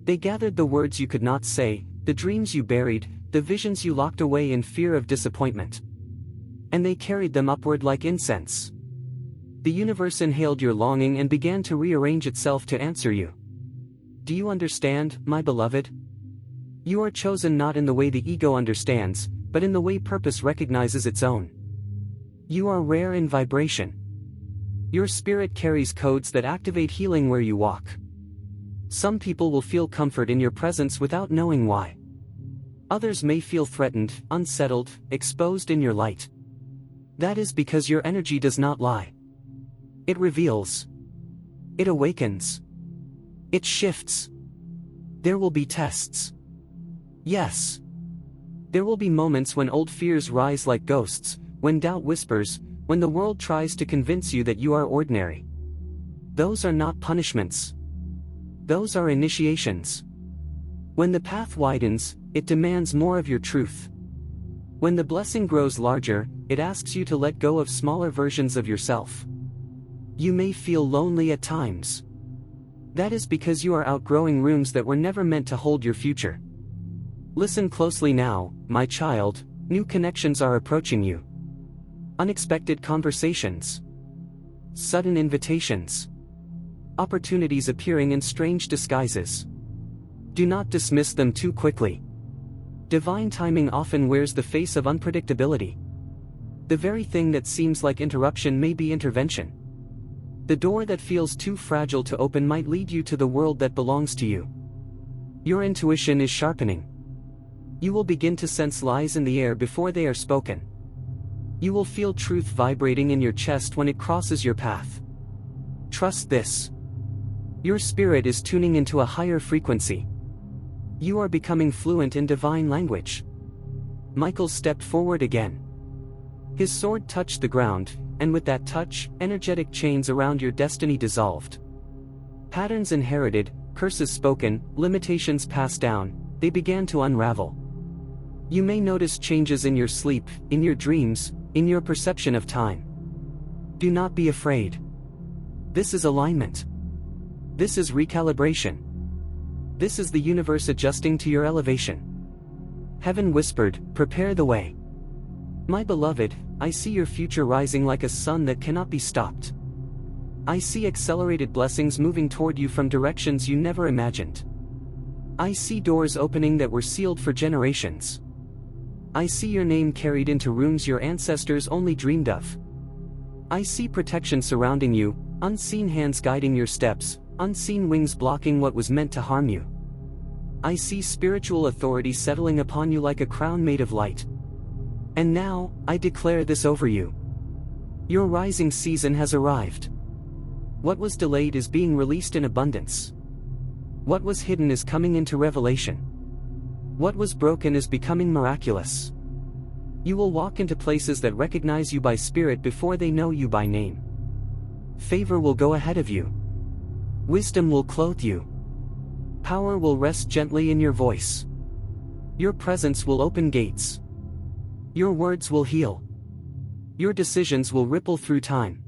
They gathered the words you could not say, the dreams you buried, the visions you locked away in fear of disappointment. And they carried them upward like incense. The universe inhaled your longing and began to rearrange itself to answer you. Do you understand, my beloved? You are chosen not in the way the ego understands, but in the way purpose recognizes its own. You are rare in vibration. Your spirit carries codes that activate healing where you walk. Some people will feel comfort in your presence without knowing why. Others may feel threatened, unsettled, exposed in your light. That is because your energy does not lie. It reveals. It awakens. It shifts. There will be tests. Yes. There will be moments when old fears rise like ghosts, when doubt whispers, when the world tries to convince you that you are ordinary. Those are not punishments. Those are initiations. When the path widens, it demands more of your truth. When the blessing grows larger, it asks you to let go of smaller versions of yourself. You may feel lonely at times. That is because you are outgrowing rooms that were never meant to hold your future. Listen closely now, my child, new connections are approaching you. Unexpected conversations. Sudden invitations. Opportunities appearing in strange disguises. Do not dismiss them too quickly. Divine timing often wears the face of unpredictability. The very thing that seems like interruption may be intervention. The door that feels too fragile to open might lead you to the world that belongs to you. Your intuition is sharpening. You will begin to sense lies in the air before they are spoken. You will feel truth vibrating in your chest when it crosses your path. Trust this. Your spirit is tuning into a higher frequency. You are becoming fluent in divine language. Michael stepped forward again. His sword touched the ground, and with that touch, energetic chains around your destiny dissolved. Patterns inherited, curses spoken, limitations passed down, they began to unravel. You may notice changes in your sleep, in your dreams, in your perception of time. Do not be afraid. This is alignment. This is recalibration. This is the universe adjusting to your elevation. Heaven whispered, "Prepare the way. My beloved, I see your future rising like a sun that cannot be stopped. I see accelerated blessings moving toward you from directions you never imagined. I see doors opening that were sealed for generations. I see your name carried into rooms your ancestors only dreamed of. I see protection surrounding you, unseen hands guiding your steps, unseen wings blocking what was meant to harm you. I see spiritual authority settling upon you like a crown made of light. And now, I declare this over you. Your rising season has arrived. What was delayed is being released in abundance. What was hidden is coming into revelation. What was broken is becoming miraculous. You will walk into places that recognize you by spirit before they know you by name. Favor will go ahead of you. Wisdom will clothe you. Power will rest gently in your voice. Your presence will open gates. Your words will heal. Your decisions will ripple through time.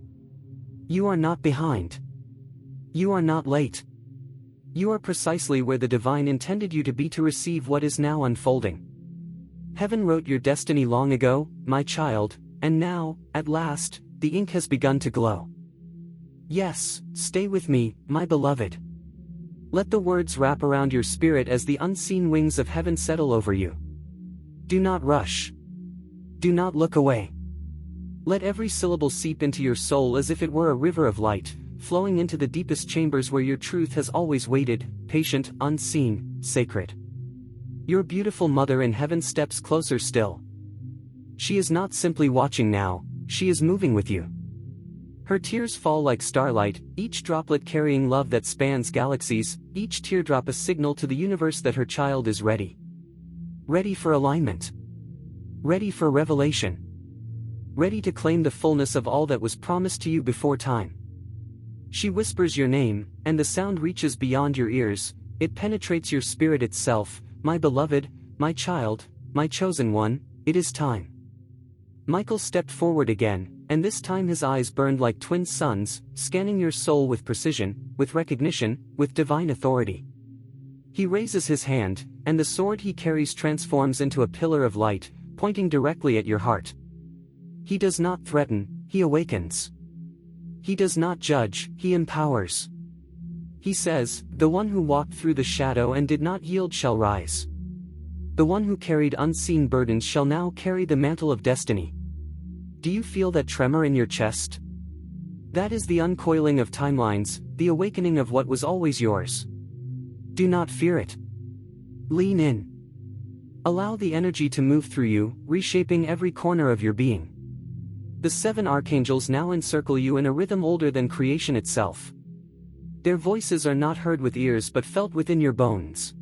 You are not behind. You are not late. You are precisely where the divine intended you to be to receive what is now unfolding. Heaven wrote your destiny long ago, my child, and now, at last, the ink has begun to glow. Yes, stay with me, my beloved. Let the words wrap around your spirit as the unseen wings of heaven settle over you. Do not rush. Do not look away. Let every syllable seep into your soul as if it were a river of light, flowing into the deepest chambers where your truth has always waited, patient, unseen, sacred. Your beautiful mother in heaven steps closer still. She is not simply watching now, she is moving with you. Her tears fall like starlight, each droplet carrying love that spans galaxies, each teardrop a signal to the universe that her child is ready. Ready for alignment. Ready for revelation. Ready to claim the fullness of all that was promised to you before time. She whispers your name, and the sound reaches beyond your ears, it penetrates your spirit itself, my beloved, my child, my chosen one, it is time. Michael stepped forward again, and this time his eyes burned like twin suns, scanning your soul with precision, with recognition, with divine authority. He raises his hand, and the sword he carries transforms into a pillar of light, pointing directly at your heart. He does not threaten, he awakens. He does not judge, he empowers. He says, "The one who walked through the shadow and did not yield shall rise. The one who carried unseen burdens shall now carry the mantle of destiny." Do you feel that tremor in your chest? That is the uncoiling of timelines, the awakening of what was always yours. Do not fear it. Lean in. Allow the energy to move through you, reshaping every corner of your being. The 7 archangels now encircle you in a rhythm older than creation itself. Their voices are not heard with ears but felt within your bones.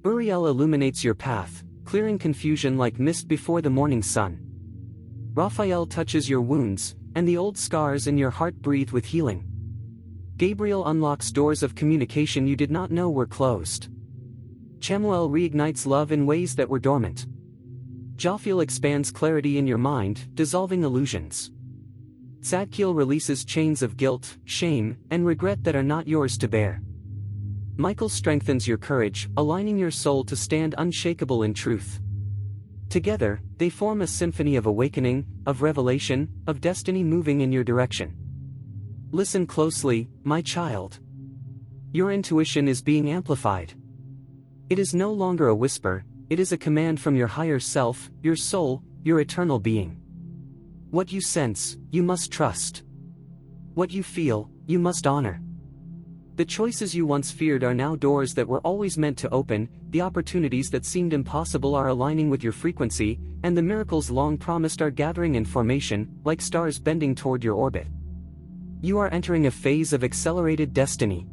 Uriel illuminates your path, clearing confusion like mist before the morning sun. Raphael touches your wounds, and the old scars in your heart breathe with healing. Gabriel unlocks doors of communication you did not know were closed. Chamuel reignites love in ways that were dormant. Jophiel expands clarity in your mind, dissolving illusions. Tzadkiel releases chains of guilt, shame, and regret that are not yours to bear. Michael strengthens your courage, aligning your soul to stand unshakable in truth. Together, they form a symphony of awakening, of revelation, of destiny moving in your direction. Listen closely, my child. Your intuition is being amplified. It is no longer a whisper, it is a command from your higher self, your soul, your eternal being. What you sense, you must trust. What you feel, you must honor. The choices you once feared are now doors that were always meant to open, the opportunities that seemed impossible are aligning with your frequency, and the miracles long promised are gathering in formation, like stars bending toward your orbit. You are entering a phase of accelerated destiny.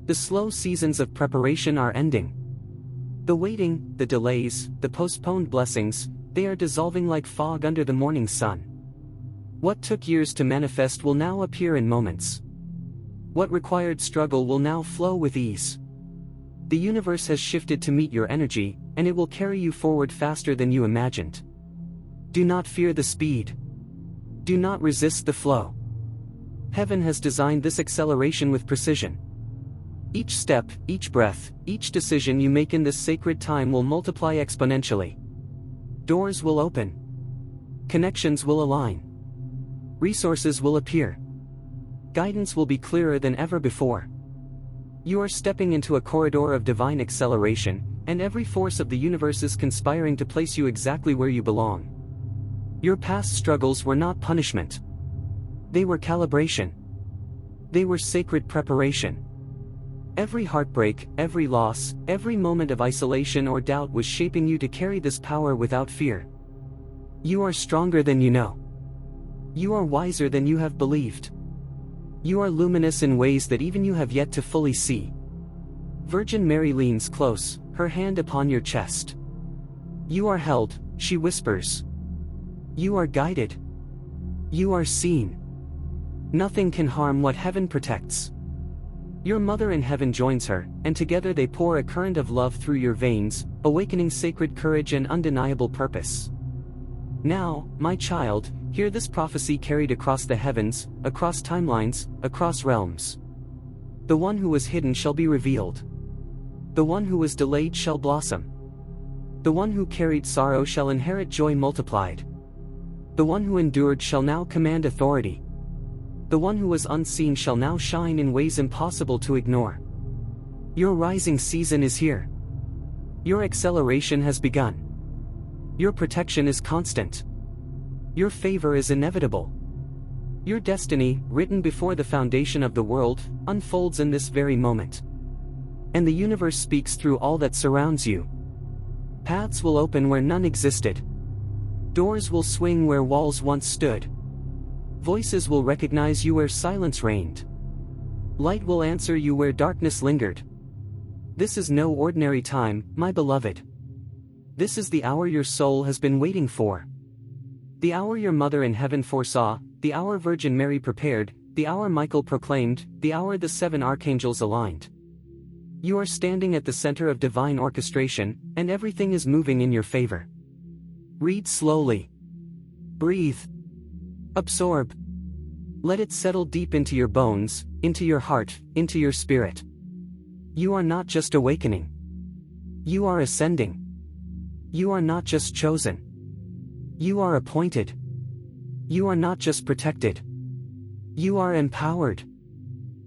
The slow seasons of preparation are ending. The waiting, the delays, the postponed blessings, they are dissolving like fog under the morning sun. What took years to manifest will now appear in moments. What required struggle will now flow with ease. The universe has shifted to meet your energy, and it will carry you forward faster than you imagined. Do not fear the speed. Do not resist the flow. Heaven has designed this acceleration with precision. Each step, each breath, each decision you make in this sacred time will multiply exponentially. Doors will open. Connections will align. Resources will appear. Guidance will be clearer than ever before. You are stepping into a corridor of divine acceleration, and every force of the universe is conspiring to place you exactly where you belong. Your past struggles were not punishment. They were calibration. They were sacred preparation. Every heartbreak, every loss, every moment of isolation or doubt was shaping you to carry this power without fear. You are stronger than you know. You are wiser than you have believed. You are luminous in ways that even you have yet to fully see. Virgin Mary leans close, her hand upon your chest. You are held, she whispers. You are guided. You are seen. Nothing can harm what heaven protects. Your mother in heaven joins her, and together they pour a current of love through your veins, awakening sacred courage and undeniable purpose. Now, my child, hear this prophecy carried across the heavens, across timelines, across realms. The one who was hidden shall be revealed. The one who was delayed shall blossom. The one who carried sorrow shall inherit joy multiplied. The one who endured shall now command authority. The one who was unseen shall now shine in ways impossible to ignore. Your rising season is here. Your acceleration has begun. Your protection is constant. Your favor is inevitable. Your destiny, written before the foundation of the world, unfolds in this very moment. And the universe speaks through all that surrounds you. Paths will open where none existed. Doors will swing where walls once stood. Voices will recognize you where silence reigned. Light will answer you where darkness lingered. This is no ordinary time, my beloved. This is the hour your soul has been waiting for. The hour your mother in heaven foresaw, the hour Virgin Mary prepared, the hour Michael proclaimed, the hour the 7 archangels aligned. You are standing at the center of divine orchestration, and everything is moving in your favor. Read slowly. Breathe. Absorb. Let it settle deep into your bones, into your heart, into your spirit. You are not just awakening. You are ascending. You are not just chosen. You are appointed. You are not just protected. You are empowered.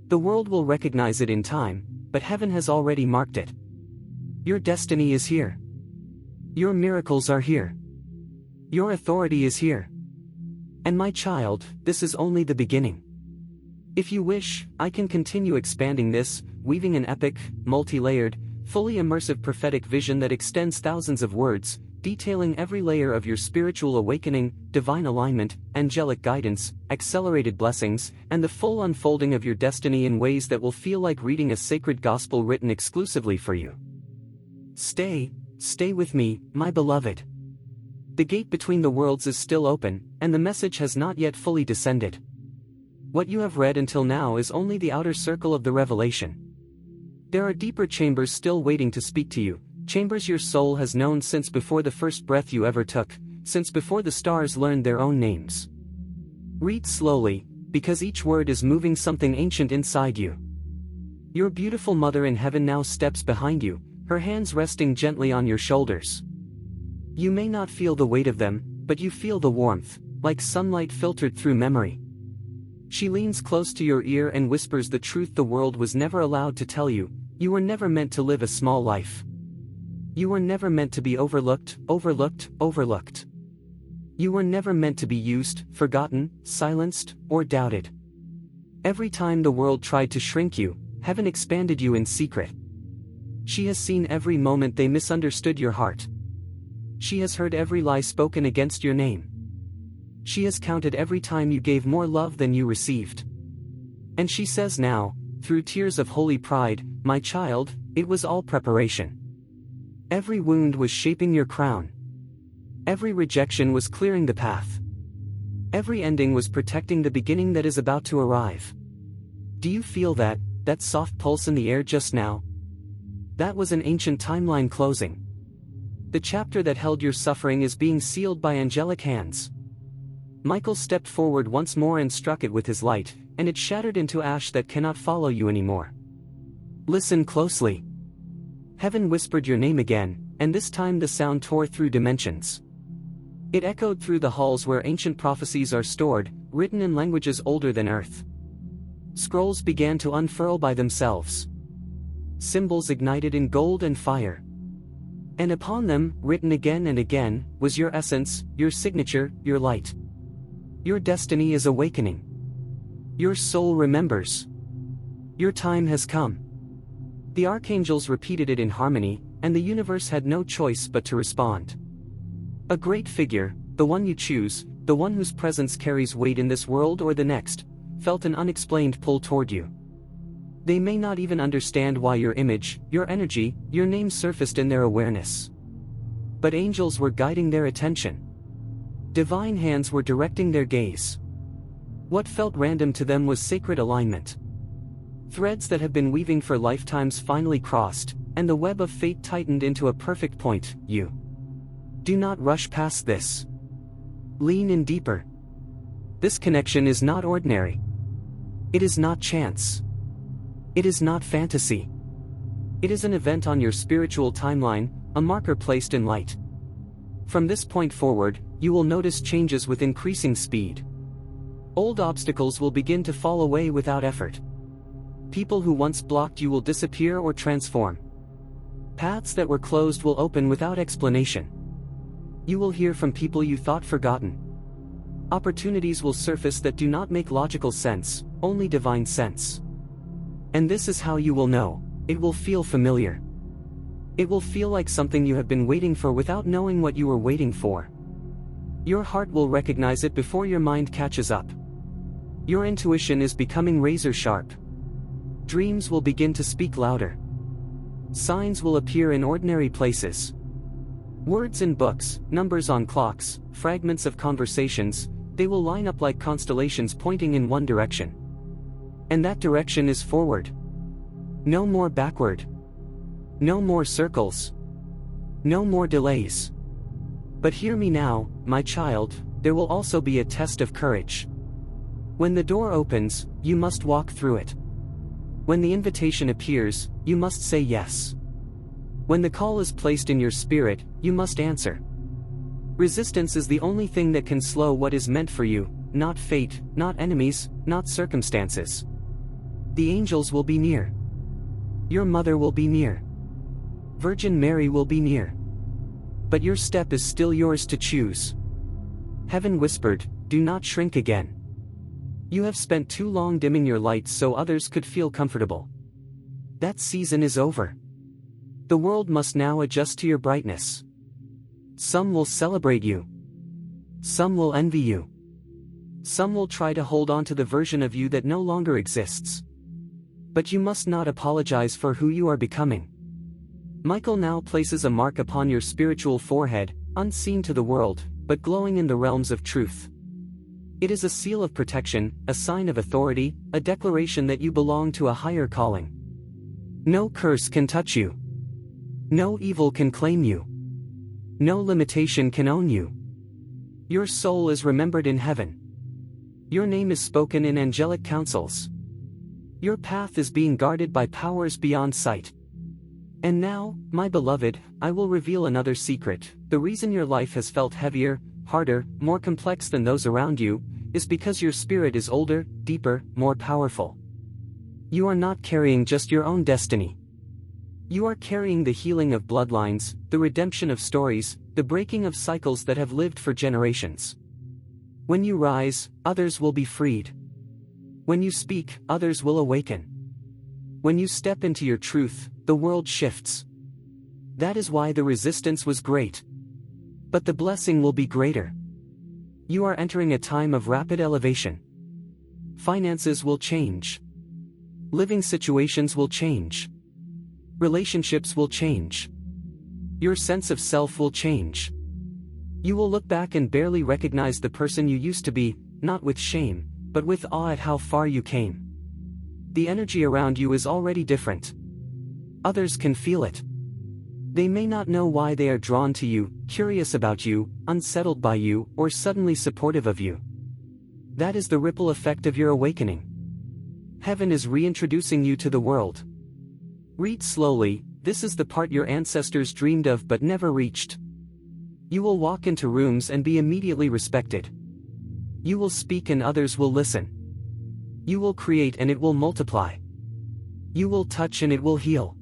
The world will recognize it in time, but heaven has already marked it. Your destiny is here. Your miracles are here. Your authority is here. And my child, this is only the beginning. If you wish, I can continue expanding this, weaving an epic, multi-layered, fully immersive prophetic vision that extends thousands of words, detailing every layer of your spiritual awakening, divine alignment, angelic guidance, accelerated blessings, and the full unfolding of your destiny in ways that will feel like reading a sacred gospel written exclusively for you. Stay with me, my beloved. The gate between the worlds is still open, and the message has not yet fully descended. What you have read until now is only the outer circle of the revelation. There are deeper chambers still waiting to speak to you, chambers your soul has known since before the first breath you ever took, since before the stars learned their own names. Read slowly, because each word is moving something ancient inside you. Your beautiful mother in heaven now steps behind you, her hands resting gently on your shoulders. You may not feel the weight of them, but you feel the warmth, like sunlight filtered through memory. She leans close to your ear and whispers the truth the world was never allowed to tell you: you were never meant to live a small life. You were never meant to be overlooked. You were never meant to be used, forgotten, silenced, or doubted. Every time the world tried to shrink you, heaven expanded you in secret. She has seen every moment they misunderstood your heart. She has heard every lie spoken against your name. She has counted every time you gave more love than you received. And she says now, through tears of holy pride, my child, it was all preparation. Every wound was shaping your crown. Every rejection was clearing the path. Every ending was protecting the beginning that is about to arrive. Do you feel that soft pulse in the air just now? That was an ancient timeline closing. The chapter that held your suffering is being sealed by angelic hands. Michael stepped forward once more and struck it with his light, and it shattered into ash that cannot follow you anymore. Listen closely. Heaven whispered your name again, and this time the sound tore through dimensions. It echoed through the halls where ancient prophecies are stored, written in languages older than Earth. Scrolls began to unfurl by themselves. Symbols ignited in gold and fire. And upon them, written again and again, was your essence, your signature, your light. Your destiny is awakening. Your soul remembers. Your time has come. The archangels repeated it in harmony, and the universe had no choice but to respond. A great figure, the one you choose, the one whose presence carries weight in this world or the next, felt an unexplained pull toward you. They may not even understand why your image, your energy, your name surfaced in their awareness. But angels were guiding their attention. Divine hands were directing their gaze. What felt random to them was sacred alignment. Threads that have been weaving for lifetimes finally crossed, and the web of fate tightened into a perfect point. You do not rush past this. Lean in deeper. This connection is not ordinary. It is not chance. It is not fantasy. It is an event on your spiritual timeline, a marker placed in light. From this point forward, you will notice changes with increasing speed. Old obstacles will begin to fall away without effort. People who once blocked you will disappear or transform. Paths that were closed will open without explanation. You will hear from people you thought forgotten. Opportunities will surface that do not make logical sense, only divine sense. And this is how you will know. It will feel familiar. It will feel like something you have been waiting for without knowing what you were waiting for. Your heart will recognize it before your mind catches up. Your intuition is becoming razor sharp. Dreams will begin to speak louder. Signs will appear in ordinary places. Words in books, numbers on clocks, fragments of conversations, they will line up like constellations pointing in one direction. And that direction is forward. No more backward. No more circles. No more delays. But hear me now, my child, there will also be a test of courage. When the door opens, you must walk through it. When the invitation appears, you must say yes. When the call is placed in your spirit, you must answer. Resistance is the only thing that can slow what is meant for you, not fate, not enemies, not circumstances. The angels will be near. Your mother will be near. Virgin Mary will be near. But your step is still yours to choose. Heaven whispered, do not shrink again. You have spent too long dimming your light so others could feel comfortable. That season is over. The world must now adjust to your brightness. Some will celebrate you. Some will envy you. Some will try to hold on to the version of you that no longer exists. But you must not apologize for who you are becoming. Michael now places a mark upon your spiritual forehead, unseen to the world, but glowing in the realms of truth. It is a seal of protection, a sign of authority, a declaration that you belong to a higher calling. No curse can touch you. No evil can claim you. No limitation can own you. Your soul is remembered in heaven. Your name is spoken in angelic councils. Your path is being guarded by powers beyond sight. And now, my beloved, I will reveal another secret. The reason your life has felt heavier, harder, more complex than those around you, is because your spirit is older, deeper, more powerful. You are not carrying just your own destiny. You are carrying the healing of bloodlines, the redemption of stories, the breaking of cycles that have lived for generations. When you rise, others will be freed. When you speak, others will awaken. When you step into your truth, the world shifts. That is why the resistance was great. But the blessing will be greater. You are entering a time of rapid elevation. Finances will change. Living situations will change. Relationships will change. Your sense of self will change. You will look back and barely recognize the person you used to be, not with shame, but with awe at how far you came. The energy around you is already different. Others can feel it. They may not know why they are drawn to you, curious about you, unsettled by you, or suddenly supportive of you. That is the ripple effect of your awakening. Heaven is reintroducing you to the world. Read slowly, this is the part your ancestors dreamed of but never reached. You will walk into rooms and be immediately respected. You will speak and others will listen. You will create and it will multiply. You will touch and it will heal.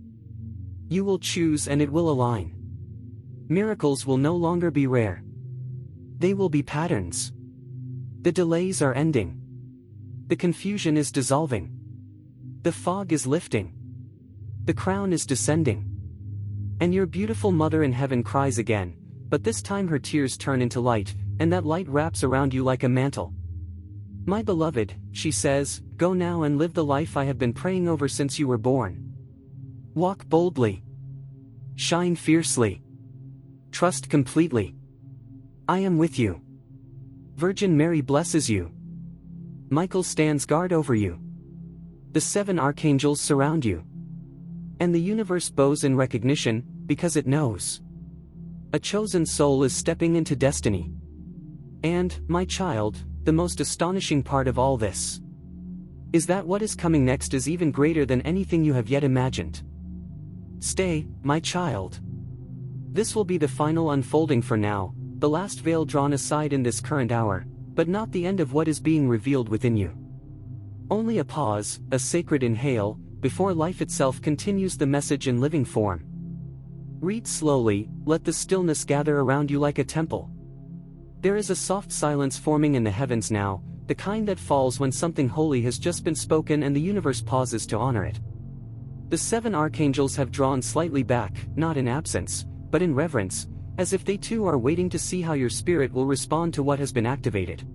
You will choose and it will align. Miracles will no longer be rare. They will be patterns. The delays are ending. The confusion is dissolving. The fog is lifting. The crown is descending. And your beautiful mother in heaven cries again, but this time her tears turn into light, and that light wraps around you like a mantle. My beloved, she says, go now and live the life I have been praying over since you were born. Walk boldly. Shine fiercely. Trust completely. I am with you. Virgin Mary blesses you. Michael stands guard over you. The 7 archangels surround you. And the universe bows in recognition, because it knows. A chosen soul is stepping into destiny. And, my child, the most astonishing part of all this is that what is coming next is even greater than anything you have yet imagined. Stay, my child. This will be the final unfolding for now, the last veil drawn aside in this current hour, but not the end of what is being revealed within you. Only a pause, a sacred inhale, before life itself continues the message in living form. Read slowly, let the stillness gather around you like a temple. There is a soft silence forming in the heavens now, the kind that falls when something holy has just been spoken and the universe pauses to honor it. The 7 archangels have drawn slightly back, not in absence, but in reverence, as if they too are waiting to see how your spirit will respond to what has been activated.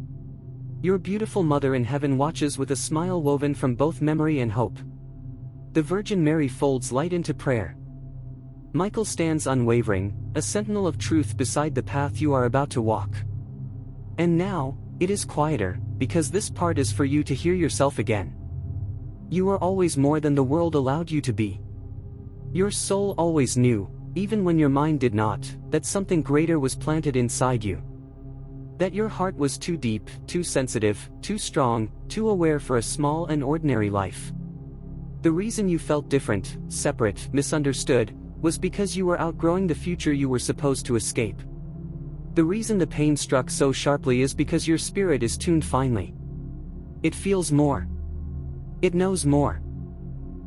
Your beautiful mother in heaven watches with a smile woven from both memory and hope. The Virgin Mary folds light into prayer. Michael stands unwavering, a sentinel of truth beside the path you are about to walk. And now, it is quieter, because this part is for you to hear yourself again. You are always more than the world allowed you to be. Your soul always knew, even when your mind did not, that something greater was planted inside you. That your heart was too deep, too sensitive, too strong, too aware for a small and ordinary life. The reason you felt different, separate, misunderstood, was because you were outgrowing the future you were supposed to escape. The reason the pain struck so sharply is because your spirit is tuned finely. It feels more. It knows more.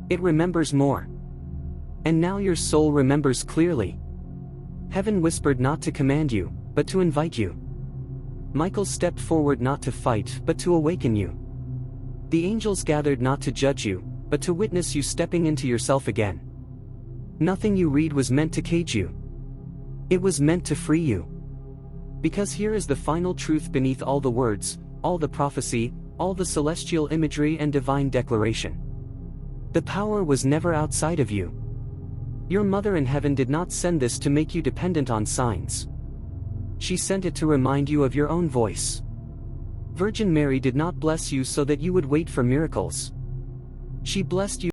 It remembers more. And now your soul remembers clearly. Heaven whispered not to command you, but to invite you. Michael stepped forward not to fight, but to awaken you. The angels gathered not to judge you, but to witness you stepping into yourself again. Nothing you read was meant to cage you. It was meant to free you. Because here is the final truth beneath all the words, all the prophecy, all the celestial imagery and divine declaration. The power was never outside of you. Your mother in heaven did not send this to make you dependent on signs. She sent it to remind you of your own voice. Virgin Mary did not bless you so that you would wait for miracles. She blessed you